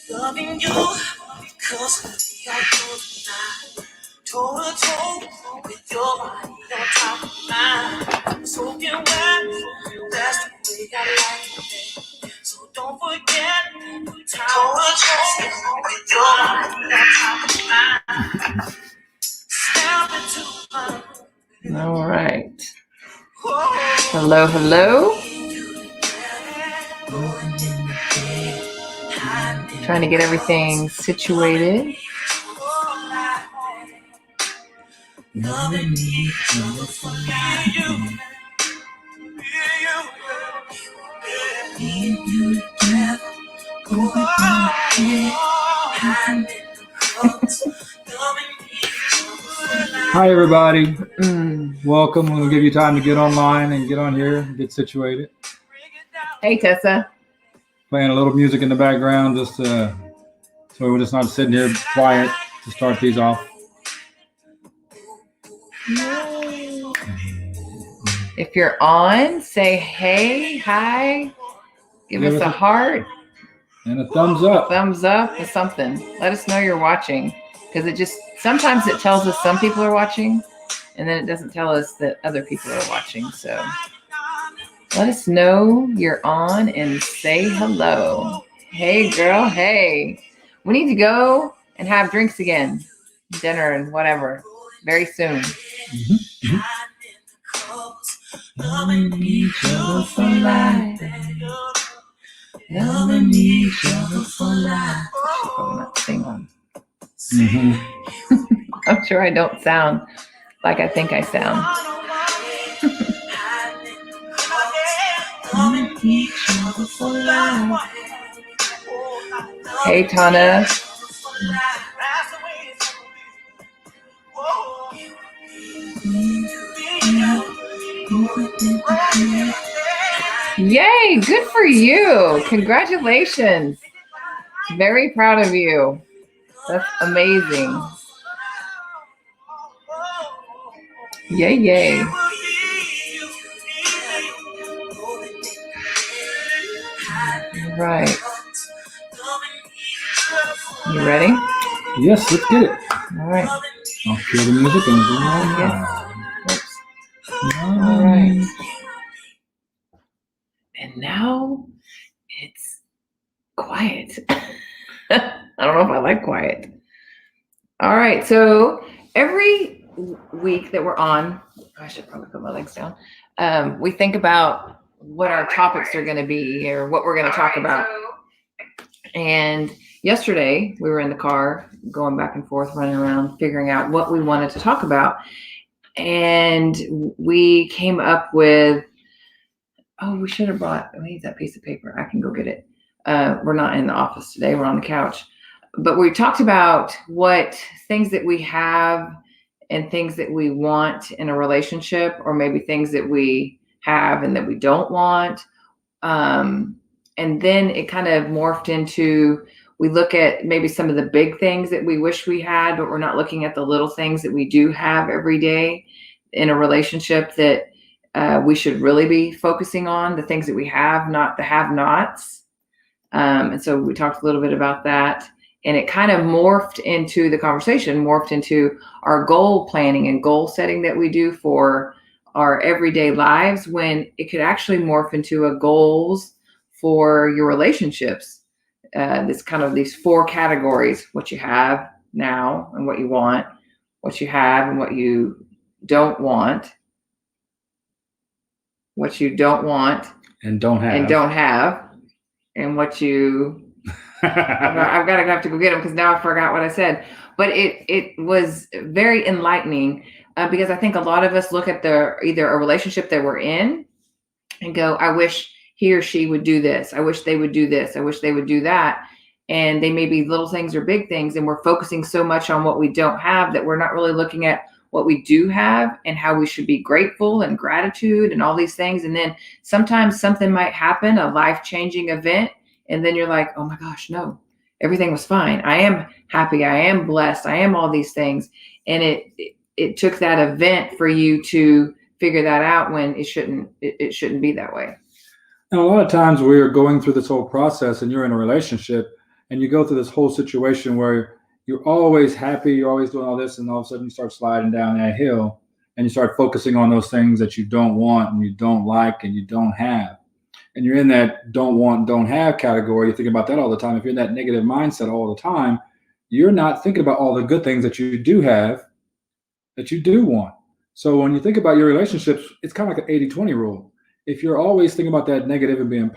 Loving you because you're good tonight. Toe to toe with your body on top of mine. Soaking wet, that's the way I like it. So don't forget, toe to toe with your body on top of mine. Step into my. All right. Hello, hello. Trying to get everything situated. Hi, everybody. Welcome. We'll give you time to get online and get on here and get situated. Hey, Tessa. Playing a little music in the background just so we're just not sitting here quiet to start these off. If you're on, say hey, hi, give us a heart. And a thumbs up. Thumbs up or something. Let us know you're watching. Because sometimes it tells us some people are watching, and then it doesn't tell us that other people are watching. So let us know you're on and say hello. Hey, girl, hey. We need to go and have drinks again, dinner and whatever, very soon. Loving each other for life. Loving each other for life. I should probably not sing on. I'm sure I don't sound like I think I sound. Hey, Tana. Yay, good for you. Congratulations. Very proud of you. That's amazing. Yay, yay. Right. You ready? Yes, let's get it. All right. I'll cue the music and go on. Yes. All right. And now it's quiet. I don't know if I like quiet. All right. So every week that we're on, I should probably put my legs down. We think about what our topics are going to be or what we're going to talk about. And yesterday we were in the car going back and forth, running around, figuring out what we wanted to talk about. And we came up with, we should have brought, we need that piece of paper. I can go get it. We're not in the office today. We're on the couch. But we talked about what things that we have and things that we want in a relationship, or maybe things that we have and that we don't want. And then it kind of morphed into, we look at maybe some of the big things that we wish we had, but we're not looking at the little things that we do have every day in a relationship that we should really be focusing on, the things that we have, not the have-nots. And so we talked a little bit about that. And it kind of morphed into our goal planning and goal setting that we do for our everyday lives, when it could actually morph into a goals for your relationships. This kind of these 4 categories: what you have now and what you want, what you have and what you don't want, what you don't want and don't have, and what you I've got to have to go get them because now I forgot what I said. But it was very enlightening because I think a lot of us look at either a relationship that we're in and go, I wish he or she would do this. I wish they would do this. I wish they would do that. And they may be little things or big things. And we're focusing so much on what we don't have that we're not really looking at what we do have and how we should be grateful and gratitude and all these things. And then sometimes something might happen, a life-changing event. And then you're like, oh my gosh, no, everything was fine. I am happy. I am blessed. I am all these things. And it took that event for you to figure that out when it shouldn't be that way. And a lot of times we're going through this whole process and you're in a relationship and you go through this whole situation where you're always happy, you're always doing all this, and all of a sudden you start sliding down that hill and you start focusing on those things that you don't want and you don't like and you don't have. And you're in that don't want, don't have category. You're thinking about that all the time. If you're in that negative mindset all the time, you're not thinking about all the good things that you do have that you do want. So when you think about your relationships, it's kind of like an 80-20 rule. If you're always thinking about that negative and being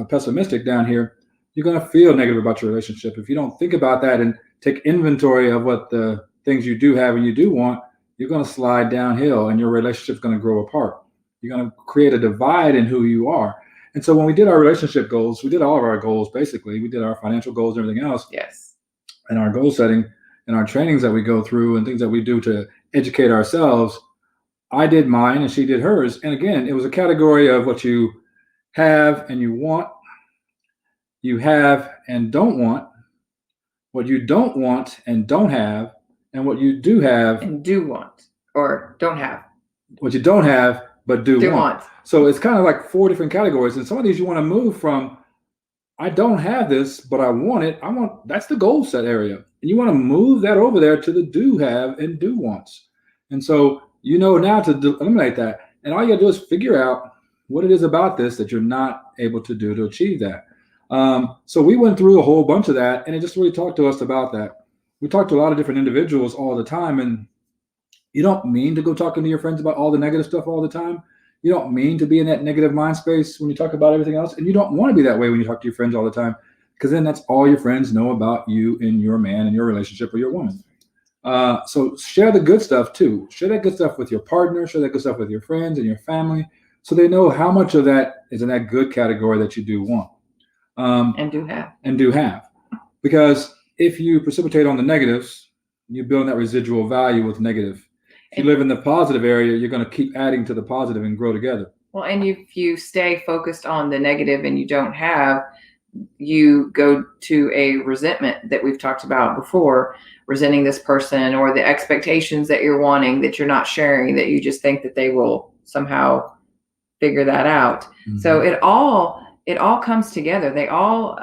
pessimistic down here, you're going to feel negative about your relationship. If you don't think about that and take inventory of what the things you do have and you do want, you're going to slide downhill and your relationship's going to grow apart. You're going to create a divide in who you are. And so when we did our relationship goals, we did all of our goals basically. We did our financial goals and everything else. Yes. And our goal setting and our trainings that we go through and things that we do to educate ourselves. I did mine and she did hers. And again, it was a category of what you have and you want, you have and don't want, what you don't want and don't have, and what you do have and do want or don't have. What you don't have but do want. So it's kind of like 4 different categories. And some of these you want to move from I don't have this, but I want it. That's the goal set area. And you want to move that over there to the do have and do wants. And so you know now to eliminate that. And all you got to do is figure out what it is about this that you're not able to do to achieve that. So we went through a whole bunch of that, and it just really talked to us about that. We talked to a lot of different individuals all the time, and you don't mean to go talking to your friends about all the negative stuff all the time. You don't mean to be in that negative mind space when you talk about everything else. And you don't want to be that way when you talk to your friends all the time, because then that's all your friends know about you and your man and your relationship or your woman. So share the good stuff too. Share that good stuff with your partner, share that good stuff with your friends and your family, so they know how much of that is in that good category that you do want. And do have. Because if you precipitate on the negatives, you build that residual value with negative. If you live in the positive area, you're going to keep adding to the positive and grow together. Well, and if you stay focused on the negative and you don't have, you go to a resentment that we've talked about before, resenting this person or the expectations that you're wanting that you're not sharing, that you just think that they will somehow figure that out. Mm-hmm. So it all comes together. They all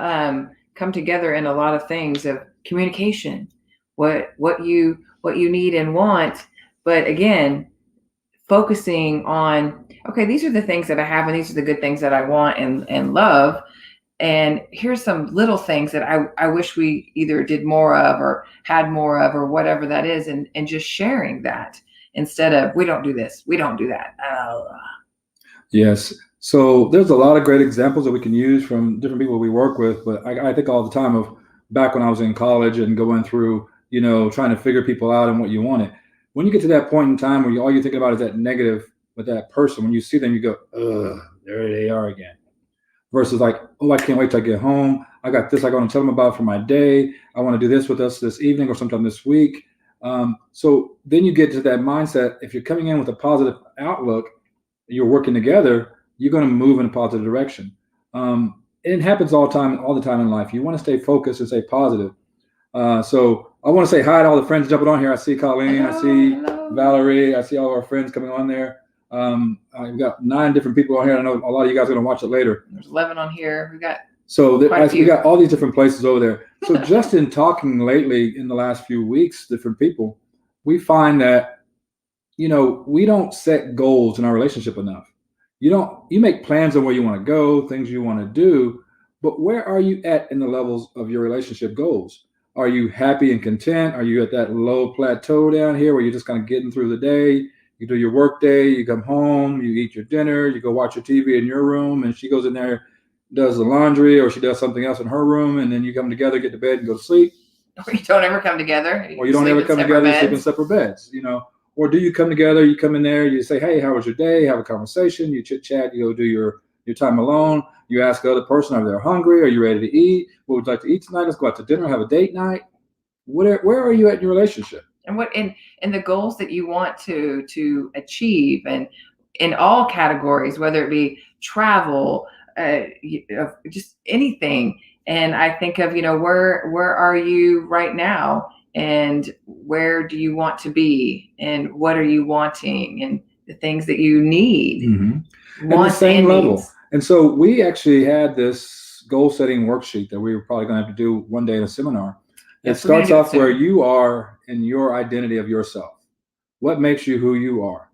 come together in a lot of things of communication, what you need and want. But again, focusing on, okay, these are the things that I have and these are the good things that I want and love. And here's some little things that I wish we either did more of or had more of or whatever that is. And just sharing that instead of, we don't do this, we don't do that. Yes. So there's a lot of great examples that we can use from different people we work with. But I think all the time of back when I was in college and going through, trying to figure people out and what you wanted. When you get to that point in time where all you're thinking about is that negative with that person, when you see them, you go, ugh, there they are again. Versus like, oh, I can't wait till I get home. I got this I want to tell them about for my day. I want to do this with us this evening or sometime this week. So then you get to that mindset. If you're coming in with a positive outlook, you're working together, you're going to move in a positive direction. It happens all the time in life. You want to stay focused and stay positive. So I want to say hi to all the friends jumping on here. I see Colleen, I see Valerie, I see all our friends coming on there. We've got 9 different people on here. I know a lot of you guys are going to watch it later. There's 11 on here. We got we got all these different places over there. So just in talking lately in the last few weeks, different people, we find that, we don't set goals in our relationship enough. You make plans on where you want to go, things you want to do, but where are you at in the levels of your relationship goals? Are you happy and content? Are you at that low plateau down here where you're just kind of getting through the day? You do your work day, you come home, you eat your dinner, you go watch your TV in your room, and she goes in there, does the laundry, or she does something else in her room, and then you come together, get to bed, and go to sleep. Or you don't ever come together. Or you don't ever come together, you sleep in separate beds, Or do you come together, you come in there, you say, hey, how was your day? Have a conversation, you chit chat, you go do your time alone. You ask the other person, are they hungry? Are you ready to eat? What would you like to eat tonight? Let's go out to dinner, have a date night. Where are you at in your relationship? And what in the goals that you want to achieve, and in all categories, whether it be travel, just anything. And I think of, where are you right now, and where do you want to be, and what are you wanting, and the things that you need. Mm-hmm. At the same level. And so we actually had this goal setting worksheet that we were probably going to have to do one day in a seminar. It Yes, we're gonna starts do it off where soon. you are in your identity of yourself. What makes you who you are?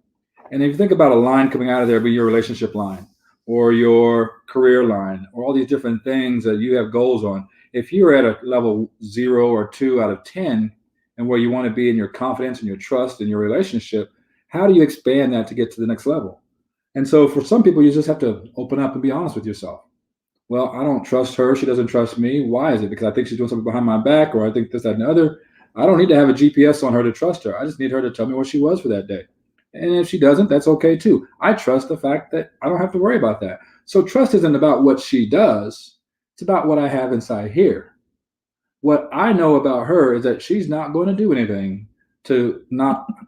And if you think about a line coming out of there, be your relationship line or your career line or all these different things that you have goals on. If you're at a level 0 or 2 out of 10 and where you want to be in your confidence and your trust and your relationship, how do you expand that to get to the next level? And so for some people, you just have to open up and be honest with yourself. Well, I don't trust her. She doesn't trust me. Why is it? Because I think she's doing something behind my back, or I think this, that, and the other. I don't need to have a GPS on her to trust her. I just need her to tell me what she was for that day. And if she doesn't, that's okay too. I trust the fact that I don't have to worry about that. So trust isn't about what she does. It's about what I have inside here. What I know about her is that she's not going to do anything to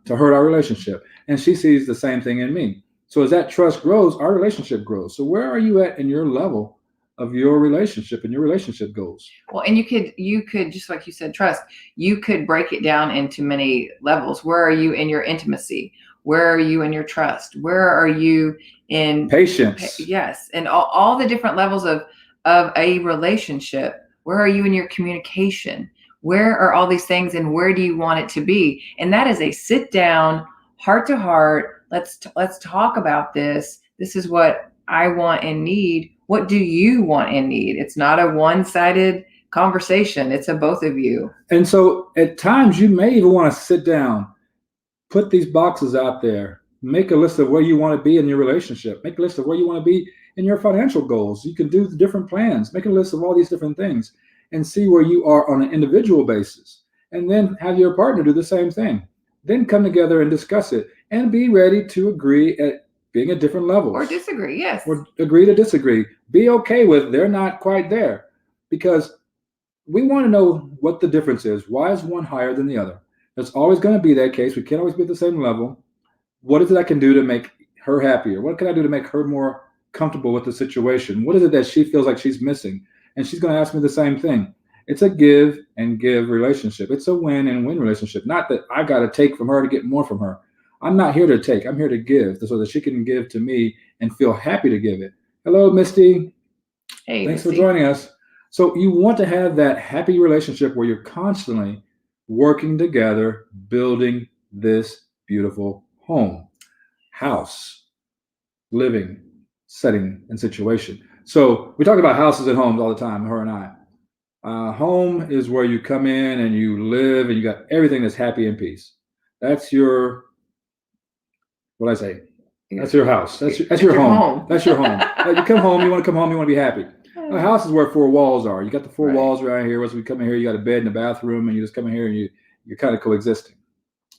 hurt our relationship. And she sees the same thing in me. So as that trust grows, our relationship grows. So where are you at in your level of your relationship and your relationship goals? Well, and you could just like you said, trust. You could break it down into many levels. Where are you in your intimacy? Where are you in your trust? Where are you in Patience. yes, and all the different levels of a relationship. Where are you in your communication? Where are all these things, and where do you want it to be? And that is a sit down, heart to heart. Let's talk about this. This is what I want and need. What do you want and need? It's not a one-sided conversation. It's a both of you. And so at times you may even want to sit down, put these boxes out there, make a list of where you want to be in your relationship, make a list of where you want to be in your financial goals. You can do the different plans, make a list of all these different things and see where you are on an individual basis. And then have your partner do the same thing. Then come together and discuss it and be ready to agree at being at different levels. Or disagree, yes. Or agree to disagree. Be okay with they're not quite there, because we want to know what the difference is. Why is one higher than the other? There's always going to be that case. We can't always be at the same level. What is it I can do to make her happier? What can I do to make her more comfortable with the situation? What is it that she feels like she's missing? And she's going to ask me the same thing. It's a give and give relationship. It's a win and win relationship. Not that I got to take from her to get more from her. I'm not here to take. I'm here to give so that she can give to me and feel happy to give it. Hello, Misty. Hey, thanks Misty. for joining us. So you want to have that happy relationship where you're constantly working together, building this beautiful home, house, living, setting, and situation. So we talk about houses and homes all the time, her and I. Home is where you come in and you live and you got everything that's happy and peace. That's your, what I say? That's your house. That's your home. That's your home. You come home, you want to come home, you want to be happy. A house is where four walls are. You got the four walls around here. Once we come in here, you got a bed and a bathroom, and you just come in here and you're kind of coexisting.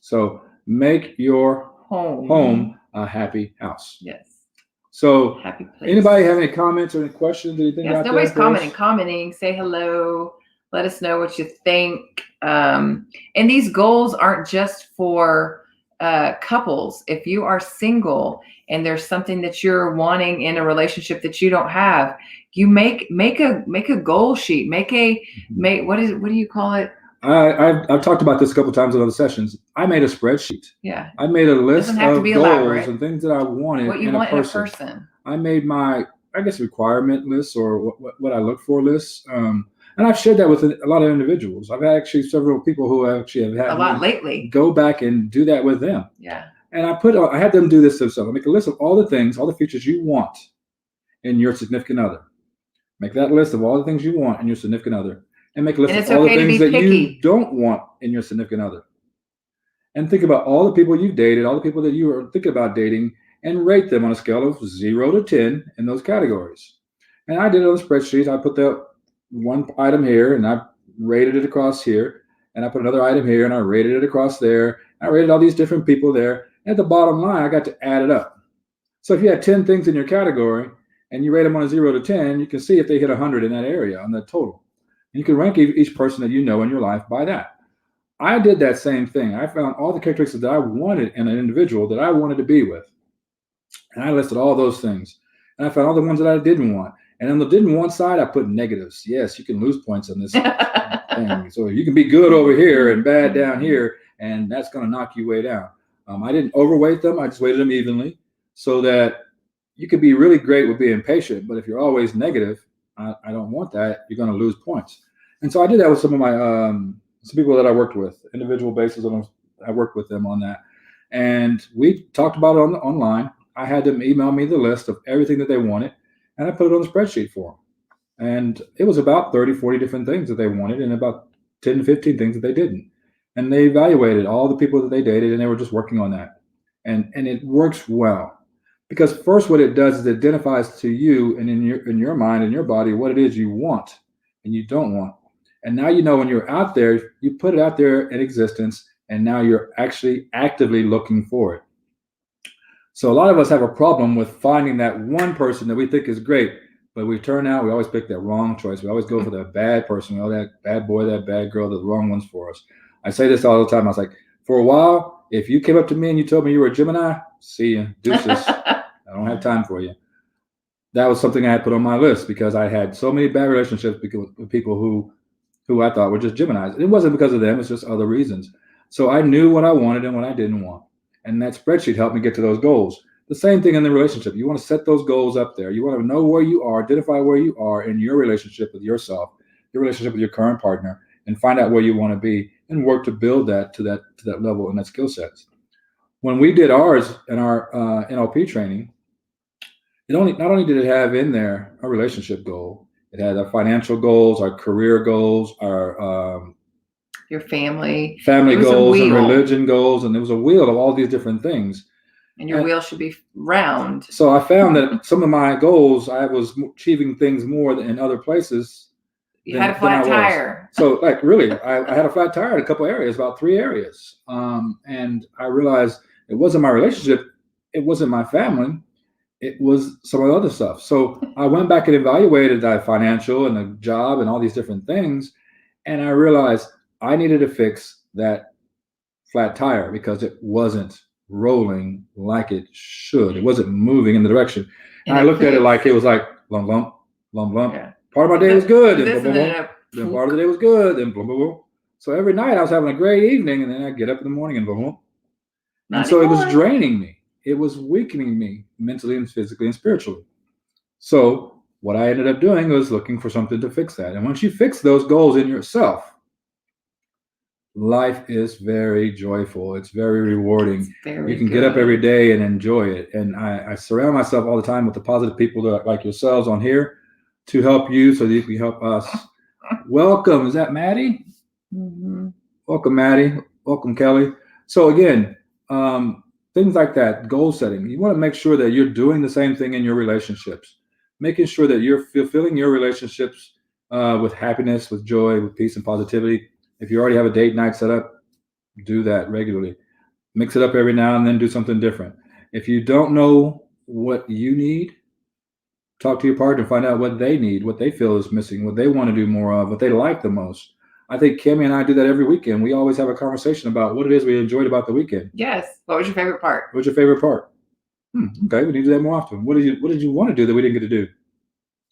So make your home a happy house. Yes. So happy place. Anybody have any comments or any questions? Anything? Yes, nobody's commenting. Say hello. Let us know what you think. And these goals aren't just for couples. If you are single and there's something that you're wanting in a relationship that you don't have, you make a goal sheet. What do you call it? I've talked about this a couple of times in other sessions. I made a spreadsheet. Yeah. I made a list of goals elaborate. and things that I wanted what you in want a person. In a person. I made my, I guess, requirement list or what I look for lists. And I've shared that with a lot of individuals. I've actually several people who actually have had a lot lately. Go back and do that with them. Yeah. And I had them do this themselves. I make a list of all the things, all the features you want in your significant other. Make that list of all the things you want in your significant other. And make a list of all the things that you don't want in your significant other. And think about all the people you've dated, all the people that you are thinking about dating, and rate them on a scale of 0 to 10 in those categories. And I did it on a spreadsheet. I put the one item here, and I rated it across here. And I put another item here, and I rated it across there. I rated all these different people there. And at the bottom line, I got to add it up. So if you had 10 things in your category, and you rate them on a 0 to 10, you can see if they hit 100 in that area, on that total. And you can rank each person that you know in your life by that. I did that same thing. I found all the characteristics that I wanted in an individual that I wanted to be with. And I listed all those things. And I found all the ones that I didn't want. And on the didn't want side, I put negatives. Yes, you can lose points on this thing. So you can be good over here and bad down here, and that's going to knock you way down. I didn't overweight them. I just weighted them evenly so that you could be really great with being patient, but if you're always negative, I don't want that. You're going to lose points. And so I did that with some of my some people that I worked with, individual basis. I worked with them on that, and we talked about it online. I had them email me the list of everything that they wanted, and I put it on the spreadsheet for them. And it was about 30, 40 different things that they wanted, and about 10 to 15 things that they didn't. And they evaluated all the people that they dated, and they were just working on that. And it works well. Because first, what it does is it identifies to you and in your mind and your body what it is you want and you don't want. And now you know when you're out there, you put it out there in existence, and now you're actually actively looking for it. So a lot of us have a problem with finding that one person that we think is great, but we always pick that wrong choice. We always go for that bad person, that bad boy, that bad girl, the wrong ones for us. I say this all the time. I was like, for a while, if you came up to me and you told me you were a Gemini, see you, deuces. I don't have time for you. That was something I had put on my list because I had so many bad relationships with people who I thought were just Geminis. It wasn't because of them. It's just other reasons. So I knew what I wanted and what I didn't want. And that spreadsheet helped me get to those goals. The same thing in the relationship. You want to set those goals up there. You want to know where you are, identify where you are in your relationship with yourself, your relationship with your current partner, and find out where you want to be and work to build that to that level and that skill sets. When we did ours in our NLP training, not only did it have in there a relationship goal, it had our financial goals, our career goals, our your family goals and religion goals, and there was a wheel of all these different things. And your wheel should be round. So I found that some of my goals, I was achieving things more than in other places. You had a flat tire. So like really, I had a flat tire in a couple areas, about 3 areas. And I realized it wasn't my relationship. It wasn't my family. It was some of the other stuff. So I went back and evaluated that financial and the job and all these different things. And I realized I needed to fix that flat tire because it wasn't rolling like it should. It wasn't moving in the direction. And I looked at it like it was like lump, lump, lump, lump. Yeah. Part of my day was good. And boom, boom, boom. Then part of the day was good. Then boom, boom, boom. So every night I was having a great evening, and then I'd get up in the morning and boom, boom. And so it was draining me. It was weakening me mentally and physically and spiritually. So what I ended up doing was looking for something to fix that. And once you fix those goals in yourself, life is very joyful. It's very rewarding. You can get up every day and enjoy it. And I surround myself all the time with the positive people that like yourselves on here to help you so that you can help us. Welcome. Is that Maddie? Mm-hmm. Welcome, Maddie. Welcome, Kelly. So again, things like that, goal setting. You want to make sure that you're doing the same thing in your relationships, making sure that you're fulfilling your relationships with happiness, with joy, with peace and positivity. If you already have a date night set up, do that regularly. Mix it up every now and then, do something different. If you don't know what you need, talk to your partner, find out what they need, what they feel is missing, what they want to do more of, what they like the most. I think Kimmy and I do that every weekend. We always have a conversation about what it is we enjoyed about the weekend. Yes. What was your favorite part? What was your favorite part? Okay, we need to do that more often. What did you want to do that we didn't get to do?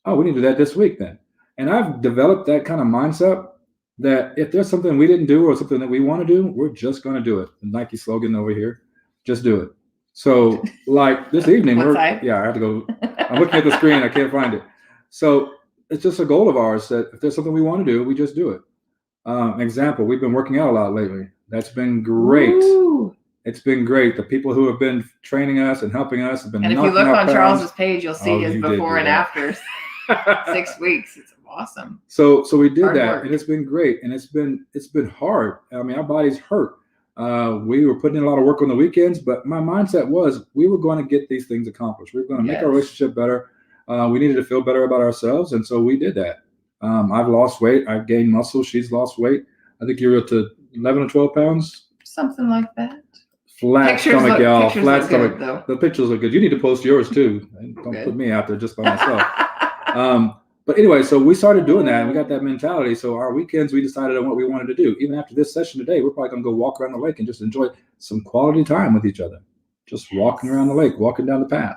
Oh, we need to do that this week then. And I've developed that kind of mindset that if there's something we didn't do or something that we want to do, we're just going to do it. The Nike slogan over here, just do it. So like this evening, I have to go. I'm looking at the screen. I can't find it. So it's just a goal of ours that if there's something we want to do, we just do it. Example, we've been working out a lot lately. That's been great. Ooh. It's been great. The people who have been training us and helping us have been. And if you look on Charles's page, you'll see his before and afters. 6 weeks. It's awesome. So we did hard that work. And it's been great. And it's been hard. I mean, our bodies hurt. We were putting in a lot of work on the weekends, but my mindset was we were going to get these things accomplished. We were going to make our relationship better. We needed to feel better about ourselves. And so we did that. I've lost weight. I've gained muscle. She's lost weight. I think you're up to 11 or 12 pounds. Something like that. Flat stomach, y'all. Flat stomach. Good, the pictures look good. You need to post yours too. Don't put me out there just by myself. But anyway, so we started doing that and we got that mentality. So our weekends, we decided on what we wanted to do. Even after this session today, we're probably going to go walk around the lake and just enjoy some quality time with each other. Just walking around the lake, walking down the path.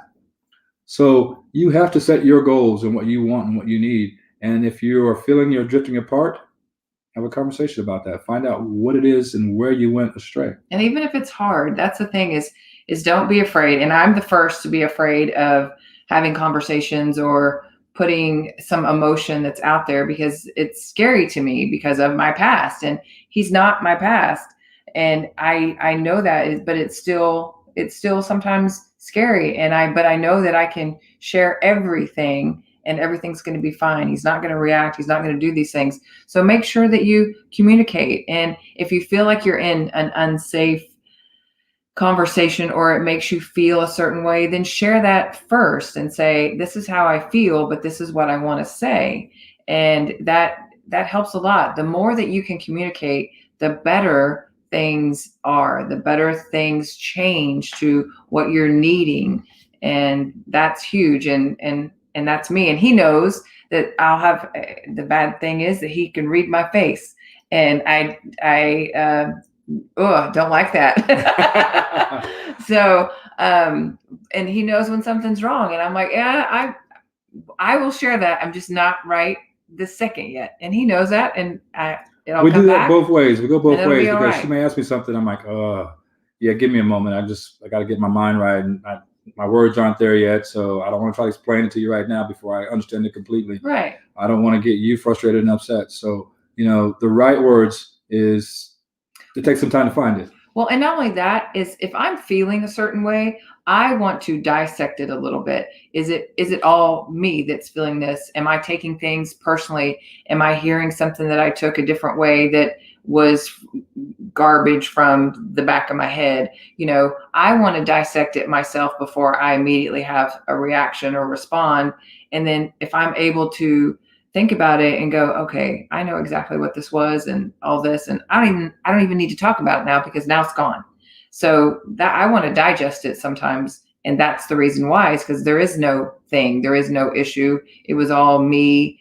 So you have to set your goals and what you want and what you need. And if you are feeling you're drifting apart, have a conversation about that. Find out what it is and where you went astray. And even if it's hard, that's the thing is don't be afraid. And I'm the first to be afraid of having conversations or putting some emotion that's out there, because it's scary to me because of my past, and he's not my past. And I know that, but it's still sometimes scary. But I know that I can share everything and everything's going to be fine. He's not going to react. He's not going to do these things. So make sure that you communicate. And if you feel like you're in an unsafe conversation or it makes you feel a certain way, then share that first and say, this is how I feel, but this is what I want to say. And that helps a lot. The more that you can communicate, the better things are, the better things change to what you're needing. And that's huge. And that's me. And he knows that I'll have, the bad thing is that he can read my face. And don't like that. So, and he knows when something's wrong, and I'm like, yeah, I will share that. I'm just not right this second yet, and he knows that, and it'll We come do that back. both ways. We go both it'll ways be all because right. she may ask me something. I'm like, yeah, give me a moment. I got to get my mind right, and my words aren't there yet, so I don't want to try to explain it to you right now before I understand it completely. Right. I don't want to get you frustrated and upset. So the right words is it takes some time to find it. Well, and not only that, is if I'm feeling a certain way, I want to dissect it a little bit. Is it all me that's feeling this? Am I taking things personally? Am I hearing something that I took a different way that was garbage from the back of my head? I want to dissect it myself before I immediately have a reaction or respond. And then if I'm able to think about it and go, okay, I know exactly what this was and all this, and I don't even need to talk about it now because now it's gone. So that I want to digest it sometimes, and that's the reason why, is because there is no thing, there is no issue. It was all me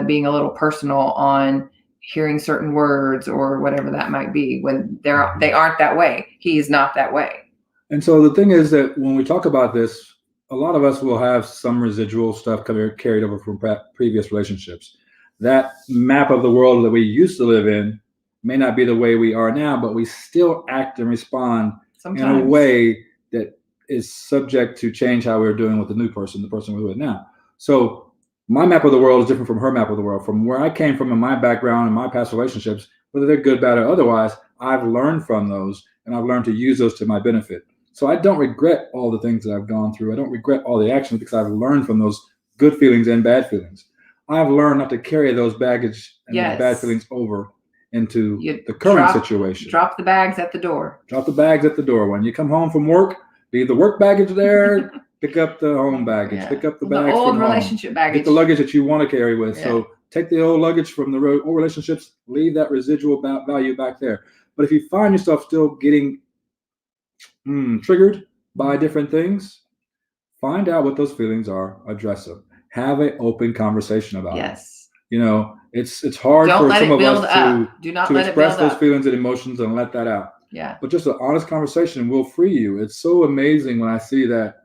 being a little personal on hearing certain words or whatever that might be, when they aren't that way. He is not that way. And so the thing is that when we talk about this, a lot of us will have some residual stuff carried over from previous relationships. That map of the world that we used to live in may not be the way we are now, but we still act and respond Sometimes in a way that is subject to change how we're doing with the person we're with now. So my map of the world is different from her map of the world. From where I came from in my background and my past relationships, whether they're good, bad, or otherwise, I've learned from those, and I've learned to use those to my benefit. So I don't regret all the things that I've gone through. I don't regret all the actions because I've learned from those good feelings and bad feelings. I've learned not to carry those baggage and those bad feelings over into the current situation. Drop the bags at the door. Drop the bags at the door. When you come home from work, leave the work baggage there, pick up the home baggage, pick up the bags the old from relationship home. baggage. Get the luggage that you want to carry with. So take the old luggage from the old relationships, leave that residual value back there. But if you find yourself still getting triggered by different things, find out what those feelings are, address them, have an open conversation about it. It's hard for some of us to express those feelings and emotions and let that out. But just an honest conversation will free you. It's so amazing when I see that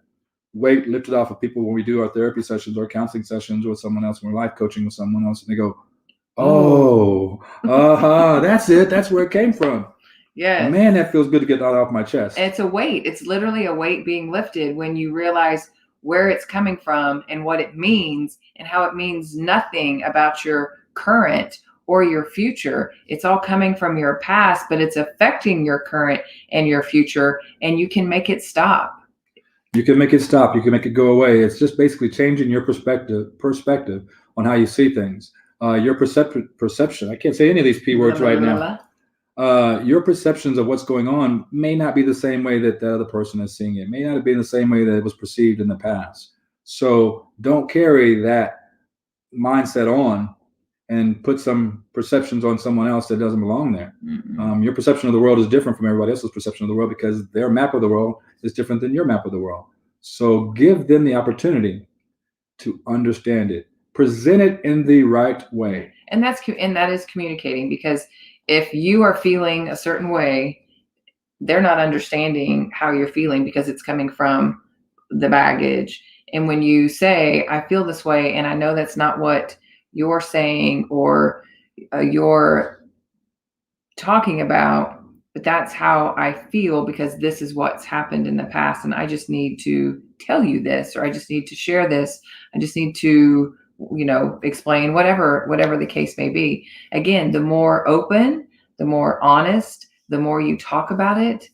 weight lifted off of people when we do our therapy sessions or counseling sessions with someone else, when we're life coaching with someone else, and they go, that's it, that's where it came from. Yeah, man, that feels good to get that off my chest. It's a weight. It's literally a weight being lifted when you realize where it's coming from and what it means, and how it means nothing about your current or your future. It's all coming from your past, but it's affecting your current and your future, and you can make it stop. You can make it stop. You can make it go away. It's just basically changing your perspective on how you see things. Your perception. I can't say any of these P words right now. Your perceptions of what's going on may not be the same way that the other person is seeing it. May not be the same way that it was perceived in the past. So don't carry that mindset on and put some perceptions on someone else that doesn't belong there. Mm-hmm. Your perception of the world is different from everybody else's perception of the world because their map of the world is different than your map of the world. So give them the opportunity to understand it. Present it in the right way. And that is communicating, because if you are feeling a certain way, they're not understanding how you're feeling because it's coming from the baggage. And when you say, I feel this way, and I know that's not what you're saying or you're talking about, but that's how I feel because this is what's happened in the past, and I just need to tell you this, or I just need to share this. I just need to, explain whatever the case may be. Again, the more open, the more honest, the more you talk about it,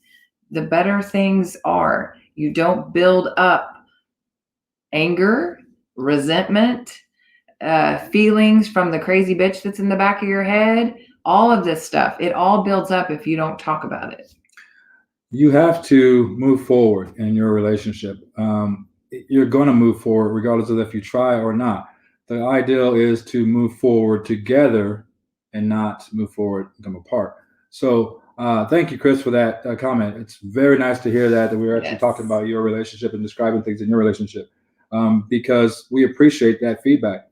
the better things are. You don't build up anger, resentment, feelings from the crazy bitch that's in the back of your head. All of this stuff, it all builds up if you don't talk about it. You have to move forward in your relationship. You're going to move forward regardless of if you try or not. The ideal is to move forward together and not move forward and come apart. So thank you, Chris, for that comment. It's very nice to hear that we were actually talking about your relationship and describing things in your relationship, because we appreciate that feedback.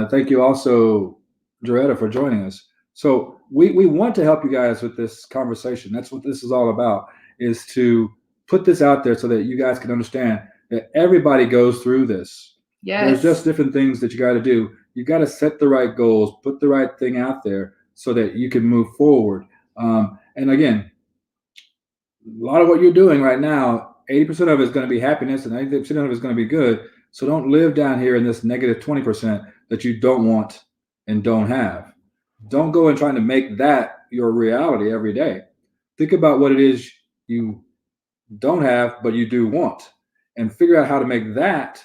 Thank you also, Doretta, for joining us. So we want to help you guys with this conversation. That's what this is all about, is to put this out there so that you guys can understand that everybody goes through this. Yes. There's just different things that you got to do. You got to set the right goals, put the right thing out there so that you can move forward. And again, a lot of what you're doing right now, 80% of it is going to be happiness and 80% of it is going to be good. So don't live down here in this negative 20% that you don't want and don't have. Don't go and trying to make that your reality every day. Think about what it is you don't have, but you do want, and figure out how to make that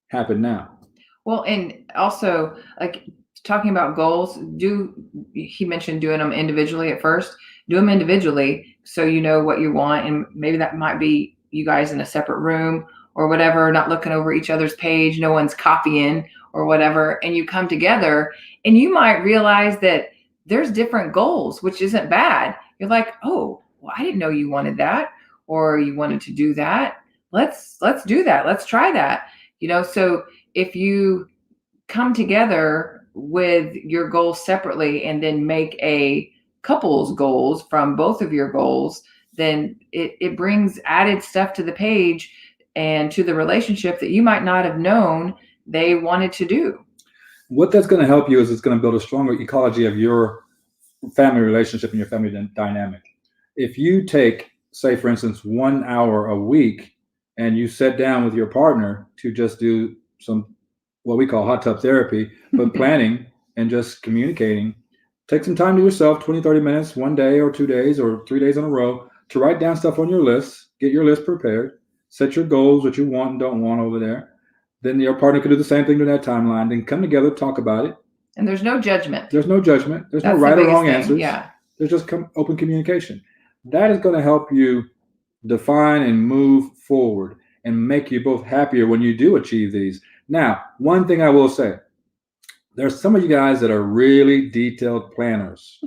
happen now. Well, and also, like, talking about goals, he mentioned doing them individually at first. Do them individually so you know what you want, and maybe that might be you guys in a separate room or whatever, not looking over each other's page, no one's copying or whatever, and you come together and you might realize that there's different goals, which isn't bad. You're like, oh, well, I didn't know you wanted that, or you wanted to do that. Let's do that. Let's try that. So if you come together with your goals separately and then make a couple's goals from both of your goals, then it brings added stuff to the page and to the relationship that you might not have known they wanted to do. What that's going to help you is it's going to build a stronger ecology of your family relationship and your family dynamic. If you take, say, for instance, 1 hour a week and you sit down with your partner to just do some, what we call hot tub therapy, but planning and just communicating, take some time to yourself, 20, 30 minutes, 1 day or 2 days or 3 days in a row, to write down stuff on your list, get your list prepared, set your goals, what you want and don't want over there. Then your partner can do the same thing to that timeline. Then come together, talk about it. And there's no judgment. There's no judgment. There's no right or wrong answers. Yeah. There's just open communication. That is going to help you define and move forward and make you both happier when you do achieve these. Now, one thing I will say, there's some of you guys that are really detailed planners.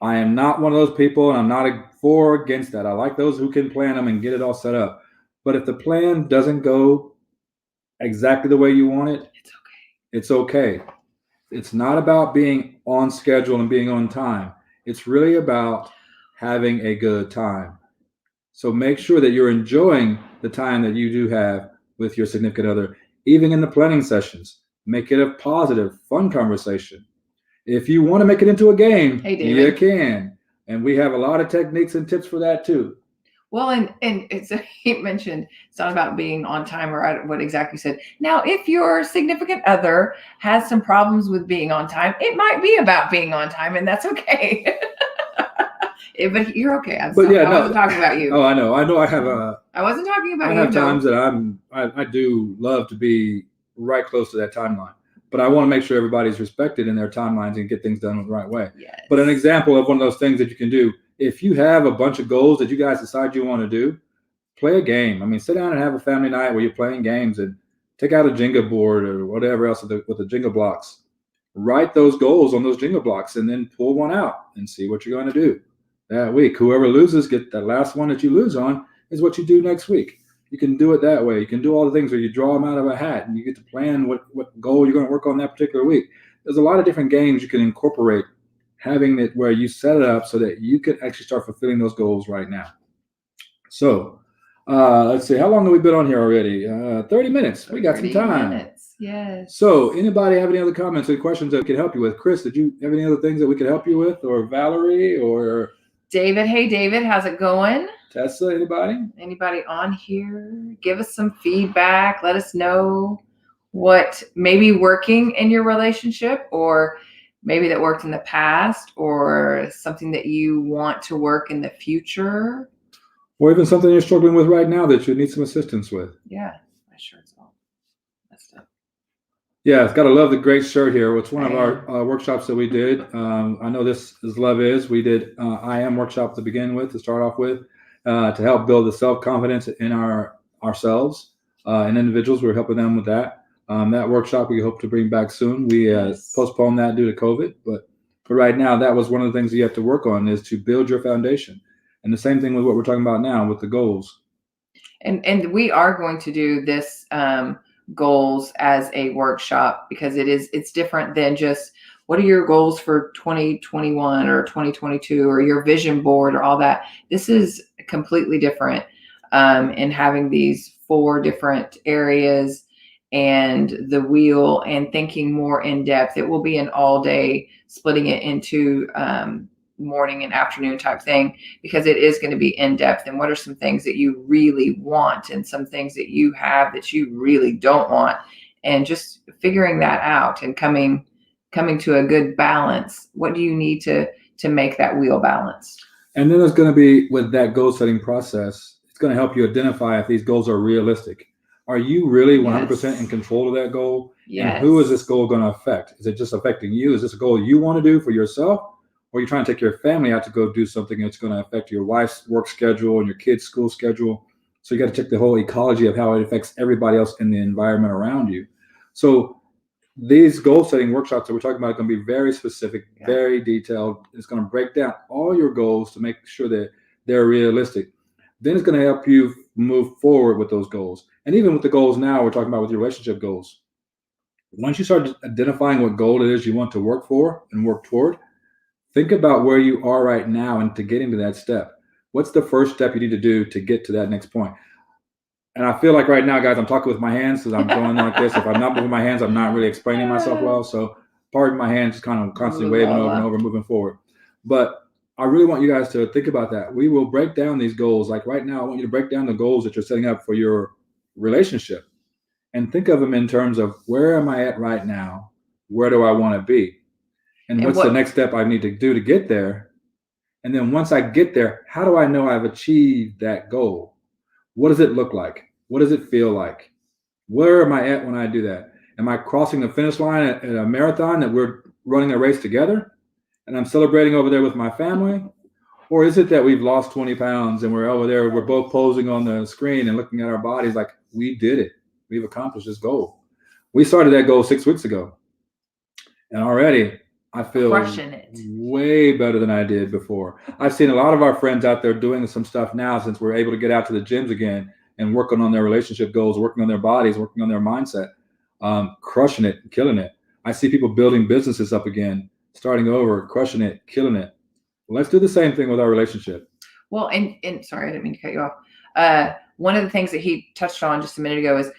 I am not one of those people, and I'm not for or against that. I like those who can plan them and get it all set up. But if the plan doesn't go exactly the way you want it, it's okay. It's okay. It's not about being on schedule and being on time. It's really about having a good time. So make sure that you're enjoying the time that you do have with your significant other, even in the planning sessions. Make it a positive, fun conversation. If you want to make it into a game, you can. And we have a lot of techniques and tips for that too. Well, and he mentioned it's not about being on time, or what exactly you said. Now, if your significant other has some problems with being on time, it might be about being on time, and that's okay. But you're okay. I wasn't talking about you. Oh, I know. I have I wasn't talking about you. I have times that I do love to be right close to that timeline, but I want to make sure everybody's respected in their timelines and get things done the right way. Yes. But an example of one of those things that you can do, if you have a bunch of goals that you guys decide you want to do, play a game. I mean, sit down and have a family night where you're playing games and take out a Jenga board or whatever else with the Jenga blocks. Write those goals on those Jenga blocks and then pull one out and see what you're going to do that week. Whoever loses, get that last one that you lose on is what you do next week. You can do it that way. You can do all the things where you draw them out of a hat and you get to plan what goal you're going to work on that particular week. There's a lot of different games you can incorporate, having it where you set it up so that you can actually start fulfilling those goals right now. So let's see. How long have we been on here already? 30 minutes. We got some time. 30 minutes. Yes. So anybody have any other comments or questions that we could help you with? Chris, did you have any other things that we could help you with? Or Valerie or David. Hey, David, how's it going? Tessa, anybody? Anybody on here? Give us some feedback. Let us know what maybe working in your relationship, or maybe that worked in the past, or something that you want to work in the future. Or even something you're struggling with right now that you need some assistance with. Yeah, my shirt's all messed up. Yeah, it's got to love the great shirt here. It's one of I our workshops that we did. I know this is Love Is. We did I Am workshop to begin with, to start off with, to help build the self-confidence in ourselves and individuals. We're helping them with that. That workshop we hope to bring back soon. We Yes. postponed that due to COVID, but for right now, that was one of the things you have to work on, is to build your foundation. And the same thing with what we're talking about now with the goals. And we are going to do this goals as a workshop, because it's different than just what are your goals for 2021 or 2022 or your vision board or all that. This is completely different, in having these 4 different areas and the wheel, and thinking more in depth. It will be an all day, splitting it into morning and afternoon type thing, because it is going to be in depth. And what are some things that you really want, and some things that you have that you really don't want, and just figuring that out and coming to a good balance. What do you need to make that wheel balance? And then there's going to be, with that goal setting process, it's going to help you identify if these goals are realistic. Are you really 100% in control of that goal? Yes. And who is this goal going to affect? Is it just affecting you? Is this a goal you want to do for yourself? Or are you trying to take your family out to go do something that's going to affect your wife's work schedule and your kids' school schedule? So you got to check the whole ecology of how it affects everybody else in the environment around you. So these goal setting workshops that we're talking about are going to be very specific, very detailed. It's going to break down all your goals to make sure that they're realistic. Then it's going to help you move forward with those goals. And even with the goals now, we're talking about with your relationship goals. Once you start identifying what goal it is you want to work for and work toward, think about where you are right now and to getting to that step. What's the first step you need to do to get to that next point? And I feel like right now, guys, I'm talking with my hands because I'm going like this. If I'm not moving my hands, I'm not really explaining myself well. So pardon my hands, just kind of constantly waving over and over, moving forward. But I really want you guys to think about that. We will break down these goals. Like right now, I want you to break down the goals that you're setting up for your relationship, and think of them in terms of, where am I at right now? Where do I want to be? And what's the next step I need to do to get there? And then once I get there, how do I know I've achieved that goal? What does it look like? What does it feel like? Where am I at when I do that? Am I crossing the finish line at a marathon that we're running a race together and I'm celebrating over there with my family? Or is it that we've lost 20 pounds and we're over there, we're both posing on the screen and looking at our bodies like, we did it. We've accomplished this goal. We started that goal 6 weeks ago. And already I feel crushing it way better than I did before. I've seen a lot of our friends out there doing some stuff now, since we're able to get out to the gyms again and working on their relationship goals, working on their bodies, working on their mindset, crushing it, killing it. I see people building businesses up again, starting over, crushing it, killing it. Let's do the same thing with our relationship. Well, and sorry, I didn't mean to cut you off. One of the things that he touched on just a minute ago is,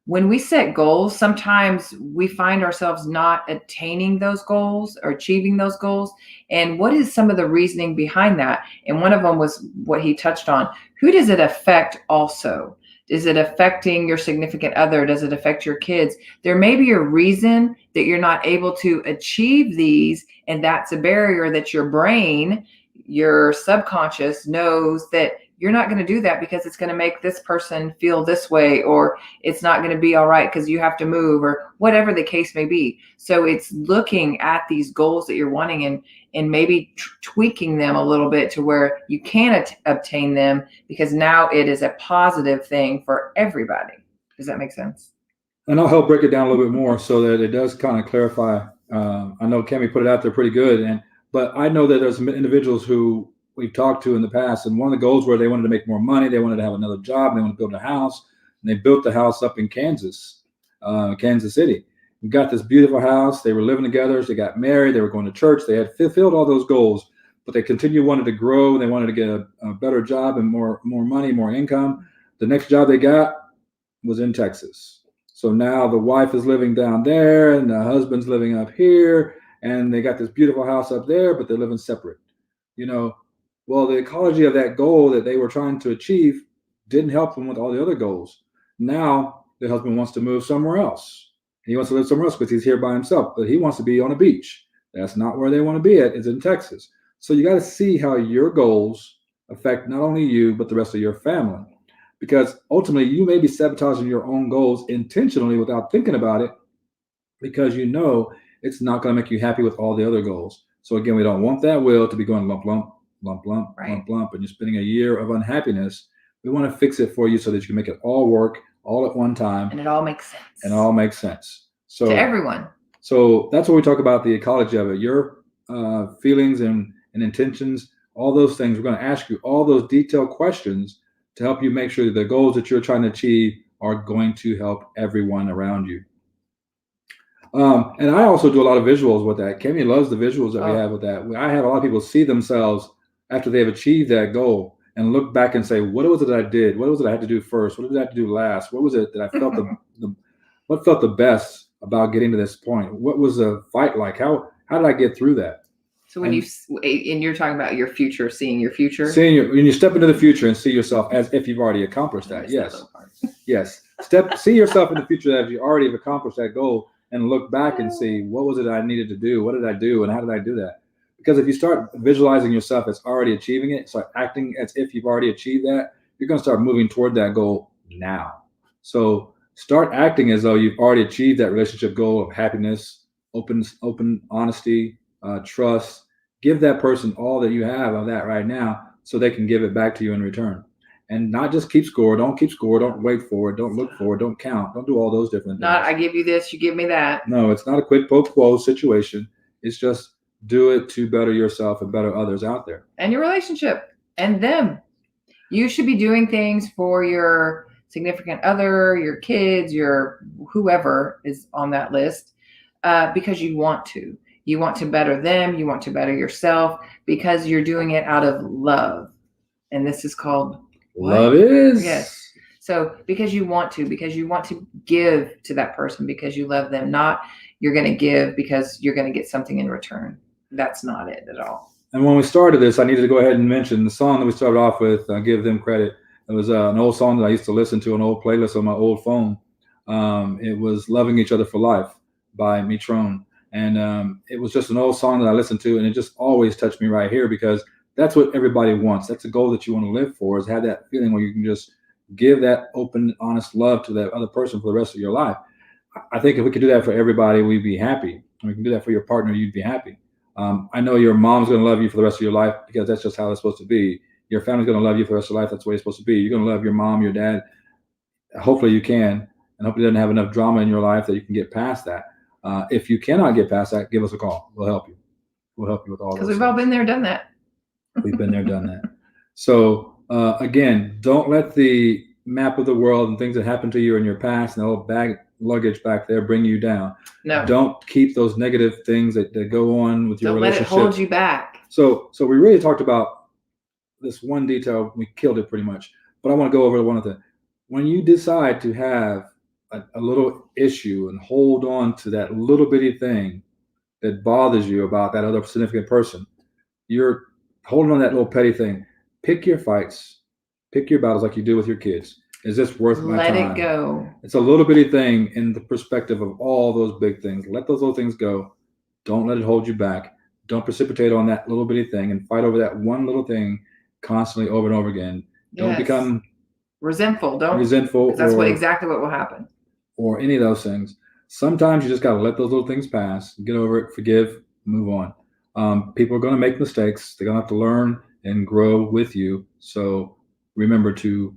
when we set goals, sometimes we find ourselves not attaining those goals or achieving those goals. And what is some of the reasoning behind that? And one of them was what he touched on. Who does it affect also? Is it affecting your significant other? Does it affect your kids? There may be a reason that you're not able to achieve these, and that's a barrier that your brain, your subconscious knows that you're not going to do that because it's going to make this person feel this way, or it's not going to be all right because you have to move, or whatever the case may be. So it's looking at these goals that you're wanting and maybe tweaking them a little bit to where you can obtain them, because now it is a positive thing for everybody. Does that make sense? And I'll help break it down a little bit more so that it does kind of clarify. I know Cami put it out there pretty good, but I know that there's some individuals who we've talked to in the past, and one of the goals were they wanted to make more money, they wanted to have another job, they wanted to build a house, and they built the house up in Kansas City. We got this beautiful house. They were living together. They got married. They were going to church. They had fulfilled all those goals, but they wanted to grow. They wanted to get a better job and more money, more income. The next job they got was in Texas. So now the wife is living down there and the husband's living up here, and they got this beautiful house up there, but they're living separate. Well, the ecology of that goal that they were trying to achieve didn't help them with all the other goals. Now the husband wants to move somewhere else. He wants to live somewhere else because he's here by himself, but he wants to be on a beach. That's not where they want to be at. It's in Texas. So you got to see how your goals affect not only you, but the rest of your family. Because ultimately, you may be sabotaging your own goals intentionally without thinking about it because you know it's not going to make you happy with all the other goals. So again, we don't want that wheel to be going lump, lump, lump, lump, Right. lump, lump, and you're spending a year of unhappiness. We want to fix it for you so that you can make it all work all at one time. And it all makes sense. And all makes sense. So to everyone. So that's what we talk about, the ecology of it. Your feelings and intentions, all those things. We're going to ask you all those detailed questions to help you make sure that the goals that you're trying to achieve are going to help everyone around you. And I also do a lot of visuals with that. Kimmy loves the visuals that we have with that. I have a lot of people see themselves after they've achieved that goal and look back and say, what was it that I did? What was it I had to do first? What did I have to do last? What was it that I felt what felt the best about getting to this point? What was the fight like? How did I get through that? So when you're talking about your future, seeing your future, when you step into the future and see yourself as if you've already accomplished that. Yes, yes. See yourself in the future as you already have accomplished that goal, and look back and see what was it I needed to do, what did I do, and how did I do that? Because if you start visualizing yourself as already achieving it, start acting as if you've already achieved that, you're going to start moving toward that goal now. So start acting as though you've already achieved that relationship goal of happiness, open honesty, trust. Give that person all that you have of that right now so they can give it back to you in return. And not just keep score. Don't keep score. Don't wait for it. Don't look for it. Don't count. Don't do all those different things. Not I give you this, you give me that. No, it's not a quid pro quo situation. It's just do it to better yourself and better others out there. And your relationship and them. You should be doing things for your significant other, your kids, your whoever is on that list because you want to. You want to better them. You want to better yourself because you're doing it out of love. And this is called love is. Yes. So because you want to give to that person because you love them, not you're going to give because you're going to get something in return. That's not it at all. And when we started this, I needed to go ahead and mention the song that we started off with. Give them credit. It was an old song that I used to listen to, an old playlist on my old phone. It was "Loving Each Other for Life" by Mitrone, and it was just an old song that I listened to, and it just always touched me right here because that's what everybody wants. That's a goal that you want to live for, is have that feeling where you can just give that open, honest love to that other person for the rest of your life. I think if we could do that for everybody, we'd be happy. We can do that for your partner, you'd be happy. I know your mom's going to love you for the rest of your life because that's just how it's supposed to be. Your family's going to love you for the rest of your life. That's the way it's supposed to be. You're going to love your mom, your dad. Hopefully you can, and hopefully it doesn't have enough drama in your life that you can get past that. If you cannot get past that, give us a call. We'll help you. We'll help you with all those because we've all been there, done that. We've been there, done that. So again, don't let the map of the world and things that happened to you in your past and the old bag luggage back there bring you down. No. Don't keep those negative things that go on with your relationship. Don't let it hold you back. So we really talked about this one detail. We killed it pretty much. But I want to go over one of the. When you decide to have a little issue and hold on to that little bitty thing that bothers you about that other significant person, you're holding on that little petty thing. Pick your fights. Pick your battles like you do with your kids. Is this worth my time? Let it go. It's a little bitty thing in the perspective of all those big things. Let those little things go. Don't let it hold you back. Don't precipitate on that little bitty thing and fight over that one little thing constantly over and over again. Don't become resentful. That's exactly what will happen. Or any of those things. Sometimes you just got to let those little things pass, get over it, forgive, move on. People are going to make mistakes. They're going to have to learn and grow with you. So remember to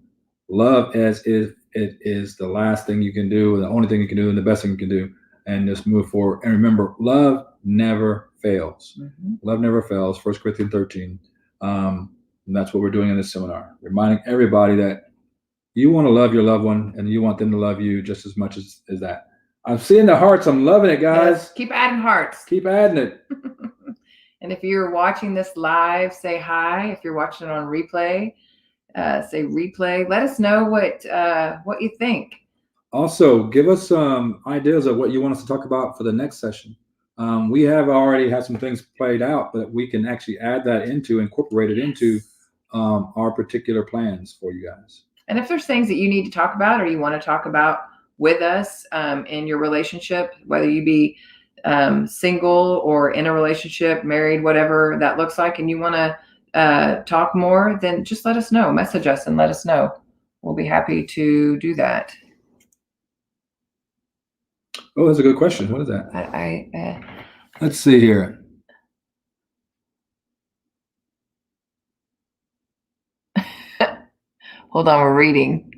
love as if it is the last thing you can do, the only thing you can do, and the best thing you can do, and just move forward. And remember, love never fails. Mm-hmm. Love never fails. 1 Corinthians 13. And that's what we're doing in this seminar, reminding everybody that you want to love your loved one and you want them to love you just as much as that. I'm seeing the hearts. I'm loving it, guys. Yes, keep adding hearts. Keep adding it. And if you're watching this live, say hi. If you're watching it on replay, say replay. Let us know what you think. Also, give us some ideas of what you want us to talk about for the next session. We have already had some things played out, but we can actually incorporate it into our particular plans for you guys. And if there's things that you need to talk about or you want to talk about with us in your relationship, whether you be single or in a relationship, married, whatever that looks like, and you want to talk more, then just let us know. Message us and let us know. We'll be happy to do that. Oh, that's a good question. What is that? Let's see here. Hold on, we're reading.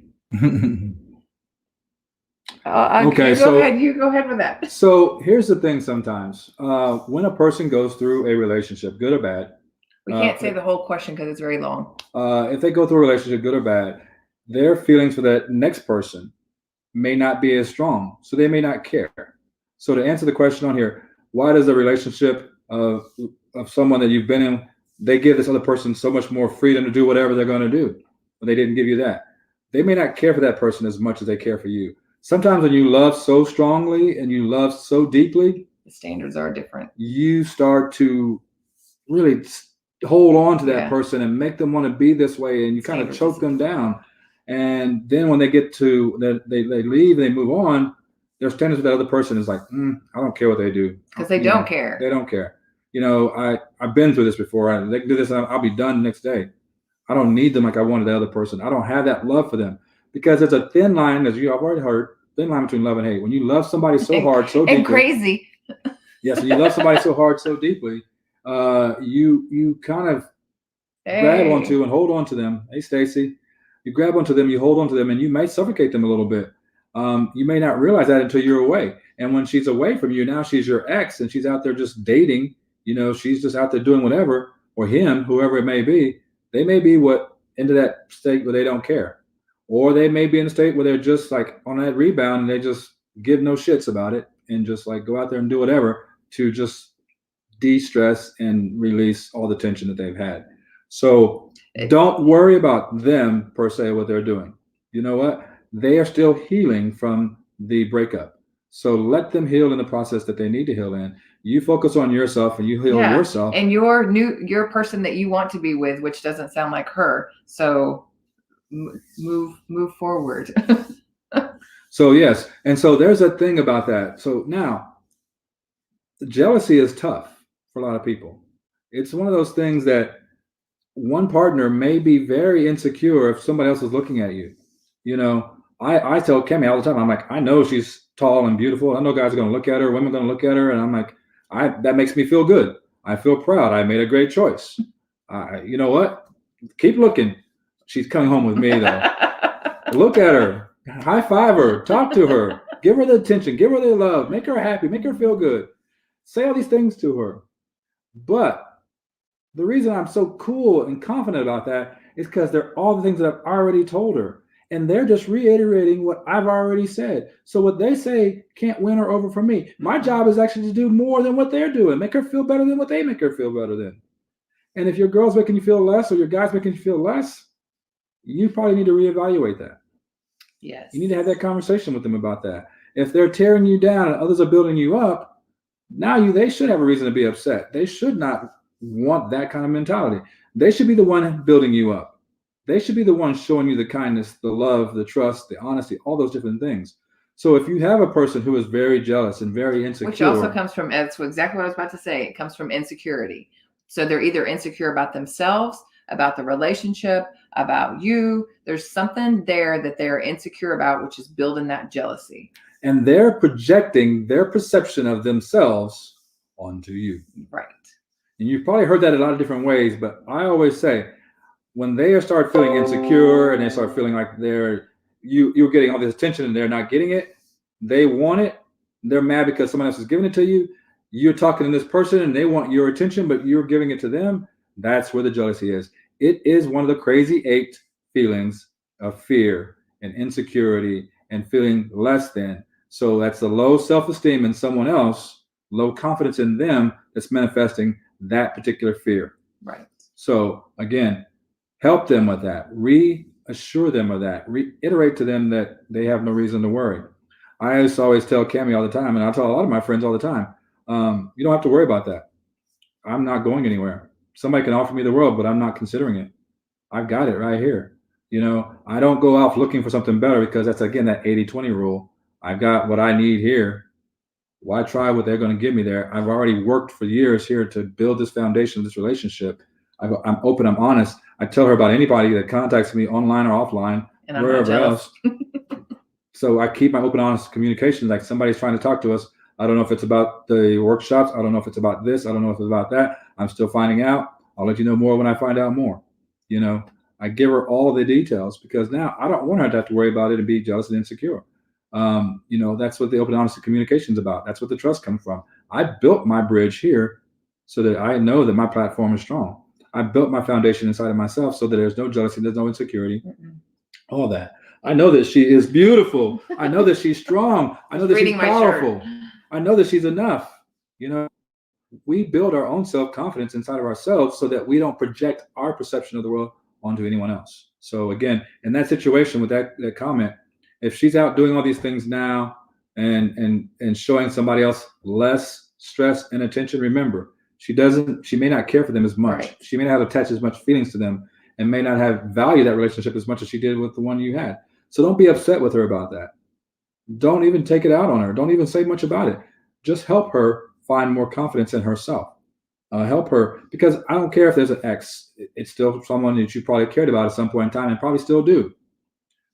Okay, you go ahead with that. So here's the thing. Sometimes when a person goes through a relationship, good or bad, we can't say the whole question because it's very long. If they go through a relationship, good or bad, their feelings for that next person may not be as strong, so they may not care. So to answer the question on here, why does a relationship of someone that you've been in, they give this other person so much more freedom to do whatever they're going to do, but they didn't give you that? They may not care for that person as much as they care for you. Sometimes when you love so strongly and you love so deeply, the standards are different. You start to really hold on to that person and make them want to be this way, and you kind of choke them down. And then when they get to they leave and they move on, their standards with that other person is like, I don't care what they do, because they don't care. They don't care. I've been through this before. They can do this, and I'll be done the next day. I don't need them like I wanted the other person. I don't have that love for them, because there's a thin line, as you have already heard, thin line between love and hate. When you love somebody so hard, so deeply, and crazy. Yes, when you love somebody so hard, so deeply, you kind of grab onto and hold on to them. Hey, Stacy, you grab onto them, you hold on to them, and you may suffocate them a little bit. You may not realize that until you're away. And when she's away from you, now she's your ex, and she's out there just dating. She's just out there doing whatever, or him, whoever it may be. They may be into that state where they don't care, or they may be in a state where they're just like on that rebound and they just give no shits about it and just like go out there and do whatever to just de-stress and release all the tension that they've had. So don't worry about them per se, what they're doing. You know what? They are still healing from the breakup. So let them heal in the process that they need to heal in. You focus on yourself and you heal yourself. And your person that you want to be with, which doesn't sound like her. So move forward. So yes. And so there's a thing about that. So now jealousy is tough for a lot of people. It's one of those things that one partner may be very insecure if somebody else is looking at you. I tell Kemi all the time, I'm like, I know she's tall and beautiful. I know guys are going to look at her, women are going to look at her. And I'm like, that makes me feel good. I feel proud. I made a great choice. You know what? Keep looking. She's coming home with me though. Look at her, high five her, talk to her, give her the attention, give her the love, make her happy, make her feel good. Say all these things to her. But the reason I'm so cool and confident about that is because they're all the things that I've already told her. And they're just reiterating what I've already said. So what they say can't win her over for me. My job is actually to do more than what they're doing. Make her feel better than what they make her feel better than. And if your girl's making you feel less or your guy's making you feel less, you probably need to reevaluate that. Yes. You need to have that conversation with them about that. If they're tearing you down and others are building you up, now they should have a reason to be upset. They should not want that kind of mentality. They should be the one building you up. They should be the one showing you the kindness, the love, the trust, the honesty, all those different things. So if you have a person who is very jealous and very insecure, which also comes from, that's exactly what I was about to say. It comes from insecurity. So they're either insecure about themselves, about the relationship, about you. There's something there that they're insecure about, which is building that jealousy. And they're projecting their perception of themselves onto you. Right. And you've probably heard that a lot of different ways, but I always say, when they start feeling insecure and they start feeling like you're getting all this attention and they're not getting it, they want it, they're mad because someone else is giving it to you, you're talking to this person and they want your attention, but you're giving it to them, that's where the jealousy is. It is one of the crazy 8 feelings of fear and insecurity and feeling less than. So that's the low self-esteem in someone else, low confidence in them that's manifesting that particular fear. Right. So again, help them with that. Reassure them of that. Reiterate to them that they have no reason to worry. I always tell Cami all the time, and I tell a lot of my friends all the time, You don't have to worry about that. I'm not going anywhere. Somebody can offer me the world, but I'm not considering it. I've got it right here. I don't go out looking for something better because that's, again, that 80-20 rule. I've got what I need here. Why try what they're going to give me there? I've already worked for years here to build this foundation of this relationship. I'm open. I'm honest. I tell her about anybody that contacts me online or offline, And I'm wherever not else. So I keep my open, honest communication. Like somebody's trying to talk to us. I don't know if it's about the workshops. I don't know if it's about this. I don't know if it's about that. I'm still finding out. I'll let you know more when I find out more. I give her all the details because now I don't want her to have to worry about it and be jealous and insecure. That's what the open, honest communication is about. That's what the trust comes from. I built my bridge here so that I know that my platform is strong. I built my foundation inside of myself so that there's no jealousy, there's no insecurity, all that. I know that she is beautiful. I know that she's strong. I know that she's powerful. I know that she's enough. We build our own self-confidence inside of ourselves so that we don't project our perception of the world onto anyone else. So again, in that situation with that comment, if she's out doing all these things now and showing somebody else less stress and attention, remember, she may not care for them as much. Right. She may not attach as much feelings to them and may not have valued that relationship as much as she did with the one you had. So don't be upset with her about that. Don't even take it out on her. Don't even say much about it. Just help her find more confidence in herself. Help her, because I don't care if there's an ex. It's still someone that you probably cared about at some point in time and probably still do.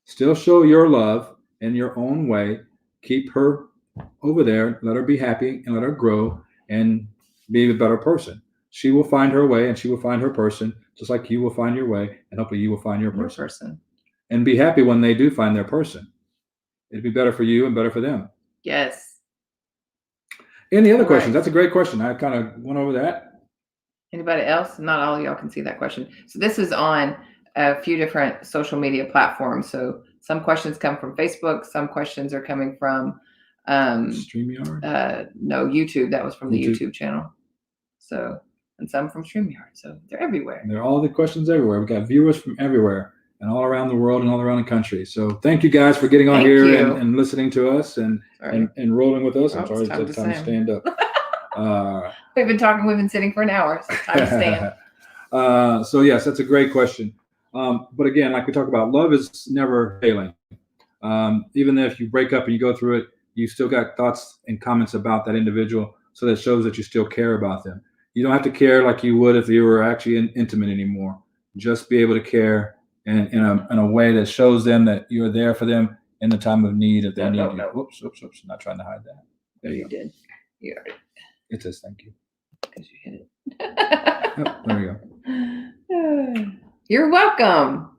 Still show your love in your own way. Keep her over there. Let her be happy and let her grow and be a better person. She will find her way and she will find her person, just like you will find your way, and hopefully you will find your person. And be happy when they do find their person. It'd be better for you and better for them. Yes. Any other questions? That's a great question. I kind of went over that. Anybody else? Not all of y'all can see that question. So this is on a few different social media platforms. So some questions come from Facebook. Some questions are coming from StreamYard? No, YouTube. That was from the YouTube channel. So, and some from StreamYard. So they're everywhere. They're all the questions everywhere. We've got viewers from everywhere and all around the world and all around the country. So thank you guys for getting on here and listening to us and rolling with us. I'm sorry, it's time to stand up. We've been sitting for an hour. So time to stand. So yes, that's a great question. But again, like we talk about, love is never failing. Even if you break up and you go through it, you still got thoughts and comments about that individual. So that shows that you still care about them. You don't have to care like you would if you were actually intimate anymore. Just be able to care in a way that shows them that you're there for them in the time of need if they need you. Whoops. Not trying to hide that. There you go. Did. You already. It says thank you. Because you hit it. Oh, there we go. You're welcome.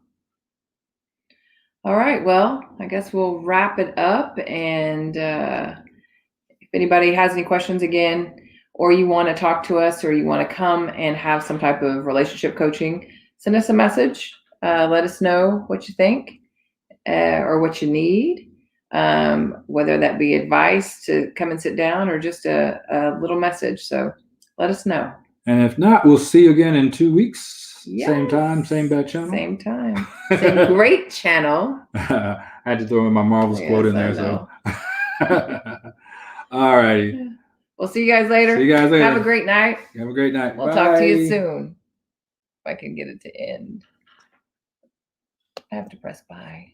All right. Well, I guess we'll wrap it up. And if anybody has any questions again, or you want to talk to us, or you want to come and have some type of relationship coaching, send us a message. Let us know what you think or what you need, whether that be advice to come and sit down or just a little message. So let us know. And if not, we'll see you again in 2 weeks. Yes. Same time, same bad channel. Same time. Same great channel. I had to throw in my marvelous quote in there. So. All righty. We'll see you guys later. Have a great night. Have a great night. We'll talk to you soon. If I can get it to end. I have to press bye.